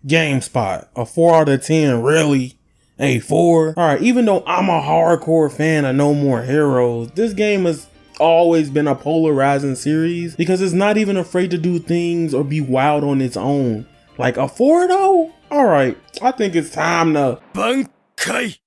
GameSpot, a 4 out of 10, really? A 4? Alright, even though I'm a hardcore fan of No More Heroes, this game has always been a polarizing series because it's not even afraid to do things or be wild on its own. Like a 4 though? Alright, I think it's time to Bankai.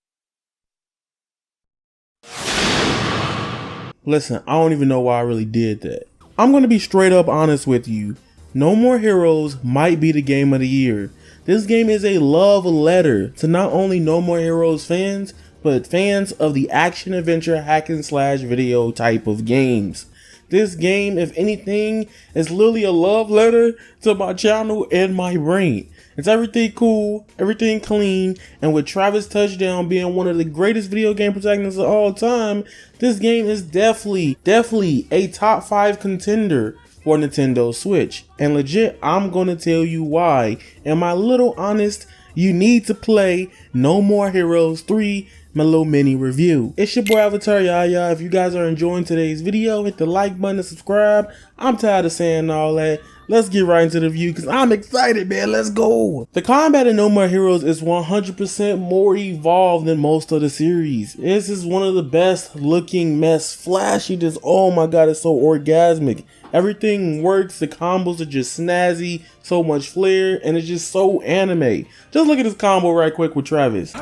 Listen, I don't even know why I really did that. I'm gonna be straight up honest with you. No More Heroes might be the game of the year. This game is a love letter to not only No More Heroes fans, but fans of the action adventure hack and slash video type of games. This game, if anything, is literally a love letter to my channel and my brain. It's everything cool, everything clean, and with Travis Touchdown being one of the greatest video game protagonists of all time, this game is definitely a top 5 contender for Nintendo Switch. And legit, I'm gonna tell you why. In my little honest, you need to play No More Heroes 3, my little mini review. It's your boy Avataryaya. If you guys are enjoying today's video, hit the like button and subscribe. I'm tired of saying all that. Let's get right into the review because I'm excited, man. Let's go. The combat in No More Heroes is 100% more evolved than most of the series. This is one of the best looking mess, flashy, just oh my god, it's so orgasmic. Everything works, the combos are just snazzy, so much flair, and it's just so anime. Just look at this combo right quick with Travis.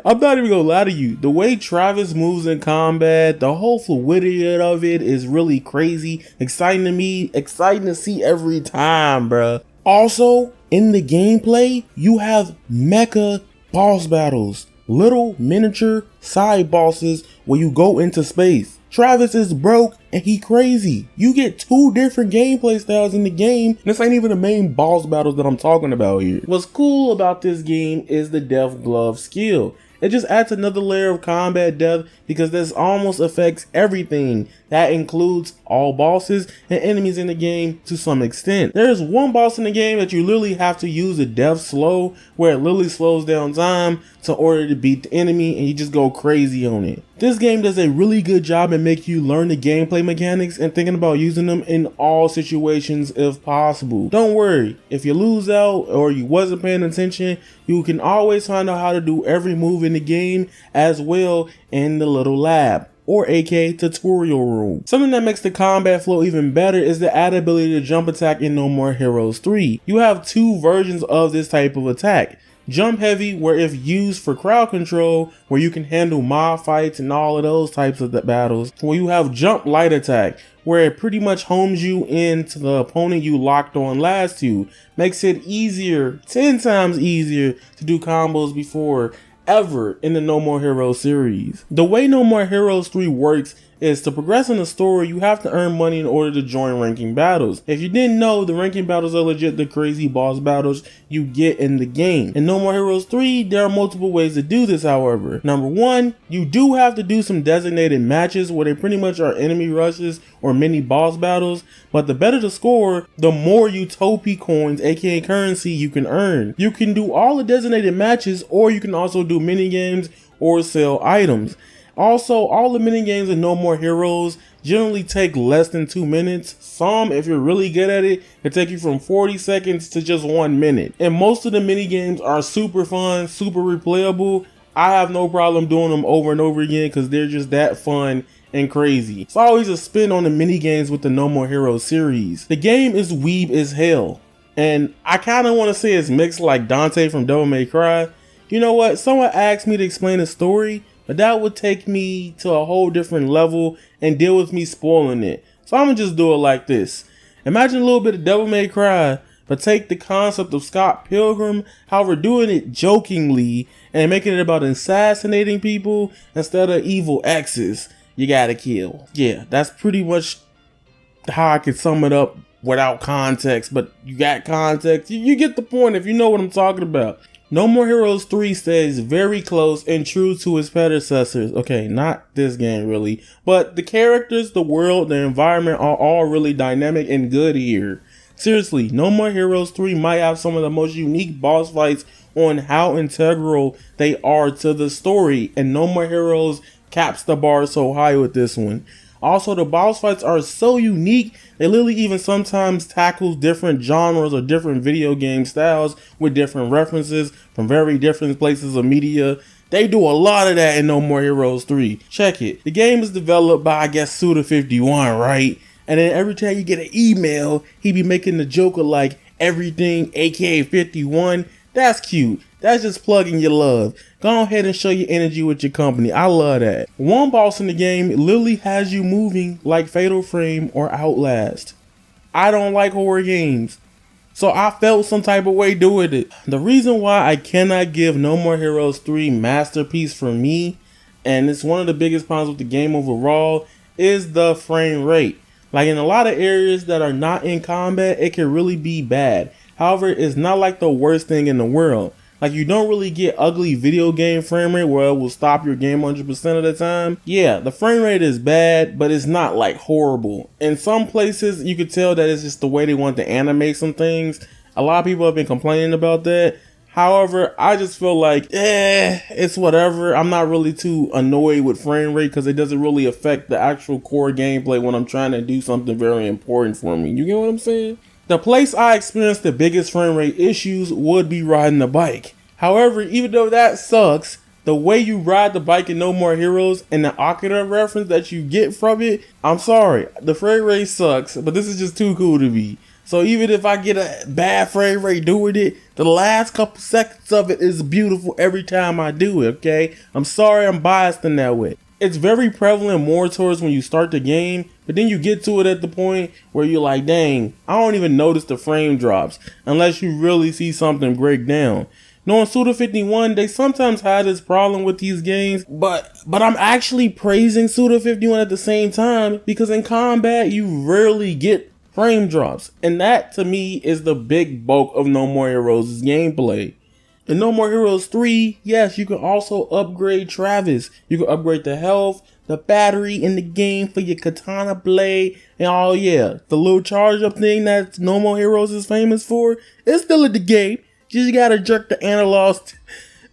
I'm not even gonna lie to you, the way Travis moves in combat, the whole fluidity of it is really crazy, exciting to me, exciting to see every time, bruh. Also, in the gameplay, you have mecha boss battles, little miniature side bosses where you go into space. Travis is broke and he crazy. You get 2 different gameplay styles in the game. This ain't even the main boss battles that I'm talking about here. What's cool about this game is the Death Glove skill. It just adds another layer of combat depth because this almost affects everything. That includes all bosses and enemies in the game to some extent. There's one boss in the game that you literally have to use a death slow, where it literally slows down time in order to beat the enemy and you just go crazy on it. This game does a really good job in making you learn the gameplay mechanics and thinking about using them in all situations if possible. Don't worry, if you lose out or you wasn't paying attention, you can always find out how to do every move in the game as well in the little lab, or aka tutorial room. Something that makes the combat flow even better is the added ability to jump attack in No More Heroes 3. You have 2 versions of this type of attack. Jump heavy, where if used for crowd control, where you can handle mob fights and all of those types of battles. Where you have jump light attack, where it pretty much homes you into the opponent you locked on last to. Makes it easier, 10 times easier to do combos before ever in the No More Heroes series. The way No More Heroes 3 works is to progress in the story, you have to earn money in order to join ranking battles. If you didn't know, the ranking battles are legit the crazy boss battles you get in the game. In No More Heroes 3, there are multiple ways to do this, however. Number 1, you do have to do some designated matches where they pretty much are enemy rushes or mini boss battles, but the better the score, the more Utopia coins, aka currency, you can earn. You can do all the designated matches, or you can also do mini games or sell items. Also, all the mini games in No More Heroes generally take less than 2 minutes. Some, if you're really good at it, can take you from 40 seconds to just 1 minute. And most of the mini games are super fun, super replayable. I have no problem doing them over and over again because they're just that fun and crazy. It's always a spin on the mini games with the No More Heroes series. The game is weeb as hell, and I kind of want to say it's mixed like Dante from Devil May Cry. You know what? Someone asked me to explain the story, but that would take me to a whole different level and deal with me spoiling it. So I'm gonna just do it like this. Imagine a little bit of Devil May Cry, but take the concept of Scott Pilgrim, however doing it jokingly and making it about assassinating people instead of evil exes you gotta kill. Yeah, that's pretty much how I could sum it up without context, but you got context. You get the point if you know what I'm talking about. No More Heroes 3 stays very close and true to its predecessors. Okay, not this game really, but the characters, the world, the environment are all really dynamic and good here. Seriously, No More Heroes 3 might have some of the most unique boss fights on how integral they are to the story, and No More Heroes caps the bar so high with this one. Also, the boss fights are so unique, they literally even sometimes tackle different genres or different video game styles with different references from very different places of media. They do a lot of that in No More Heroes 3. Check it. The game is developed by, I guess, Suda51, right? And then every time you get an email, he be making the joke of like everything aka 51. That's cute. That's just plugging your love. Go ahead and show your energy with your company. I love that. One boss in the game literally has you moving like Fatal Frame or Outlast. I don't like horror games, so I felt some type of way doing it. The reason why I cannot give No More Heroes 3 masterpiece for me, and it's one of the biggest problems with the game overall, is the frame rate. Like in a lot of areas that are not in combat, it can really be bad. However, it's not like the worst thing in the world. Like, you don't really get ugly video game frame rate where it will stop your game 100% of the time. Yeah, the frame rate is bad, but it's not like horrible. In some places, you could tell that it's just the way they want to animate some things. A lot of people have been complaining about that. However, I just feel like, it's whatever. I'm not really too annoyed with frame rate because it doesn't really affect the actual core gameplay when I'm trying to do something very important for me. You get what I'm saying? The place I experienced the biggest frame rate issues would be riding the bike. However, even though that sucks, the way you ride the bike in No More Heroes and the Akira reference that you get from it, I'm sorry, the frame rate sucks, but this is just too cool to me. So even if I get a bad frame rate doing it, the last couple seconds of it is beautiful every time I do it, okay? I'm sorry I'm biased in that way. It's very prevalent more towards when you start the game, but then you get to it at the point where you're like, dang, I don't even notice the frame drops unless you really see something break down. Knowing Suda51, they sometimes had this problem with these games, but I'm actually praising Suda51 at the same time because in combat, you rarely get frame drops. And that, to me, is the big bulk of No More Heroes' gameplay. In No More Heroes 3, yes, you can also upgrade Travis. You can upgrade the health, the battery in the game for your katana blade, and oh yeah, the little charge up thing that No More Heroes is famous for, it's still in the game. You just gotta jerk the analog stick.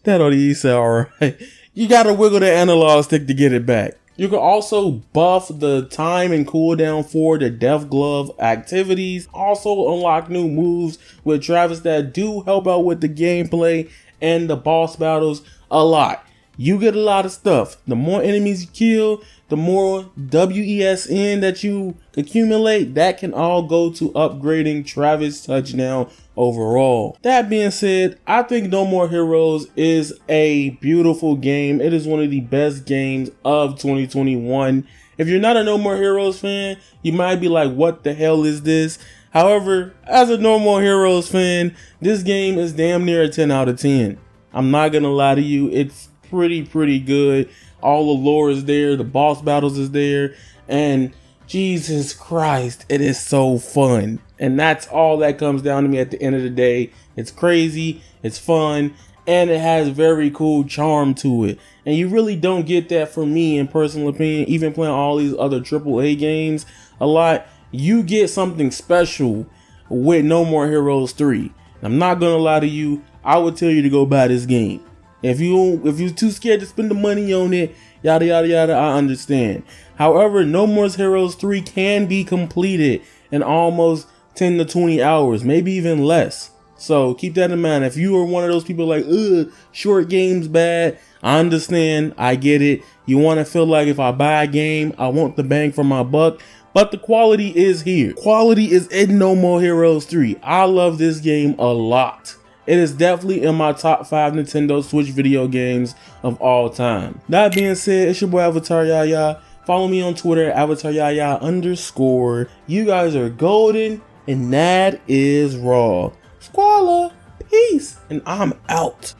That don't even sound alright. You gotta wiggle the analog stick to get it back. You can also buff the time and cooldown for the Death Glove activities. Also unlock new moves with Travis that do help out with the gameplay and the boss battles a lot. You get a lot of stuff. The more enemies you kill, the more WESN that you accumulate, that can all go to upgrading Travis touchdown overall. That being said, I think No More Heroes is a beautiful game. It is one of the best games of 2021. If you're not a No More Heroes fan, you might be like, what the hell is this? However, as a No More Heroes fan, this game is damn near a 10 out of 10. I'm not gonna lie to you, it's pretty good. All the lore is there, the boss battles is there, and Jesus Christ, it is so fun. And that's all that comes down to me at the end of the day. It's crazy, it's fun, and it has very cool charm to it. And you really don't get that from me, in personal opinion, even playing all these other AAA games a lot. You get something special with No More Heroes 3. I'm not gonna lie to you, I would tell you to go buy this game. If you're too scared to spend the money on it, yada yada yada, I understand. However, No More Heroes 3 can be completed in almost 10 to 20 hours, maybe even less. So keep that in mind. If you are one of those people like, ugh, short games bad, I understand, I get it. You want to feel like if I buy a game, I want the bang for my buck. But the quality is here. Quality is in No More Heroes 3. I love this game a lot. It is definitely in my top 5 Nintendo Switch video games of all time. That being said, it's your boy Avataryaya. Follow me on Twitter at avataryayaTV_. You guys are golden, and that is raw. Squalla, peace, and I'm out.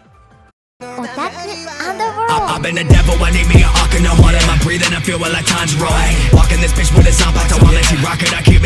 I've been the devil, I need me an arc in the heart. Am I breathing? I feel like time's right. Walking this bitch with a sound, but I want to let you rock it. I keep